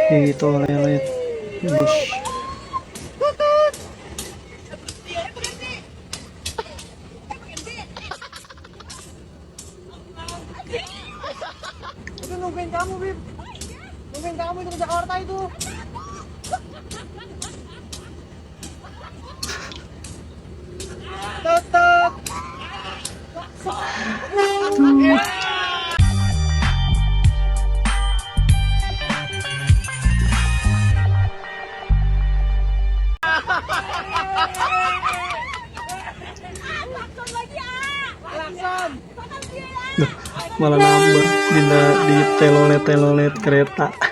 di toilet bus. Itu nungguin kamu, Bib. Nungguin kamu itu ke Jakarta itu. Tetep. Klakson. Duh, malah nambah di telolet kereta.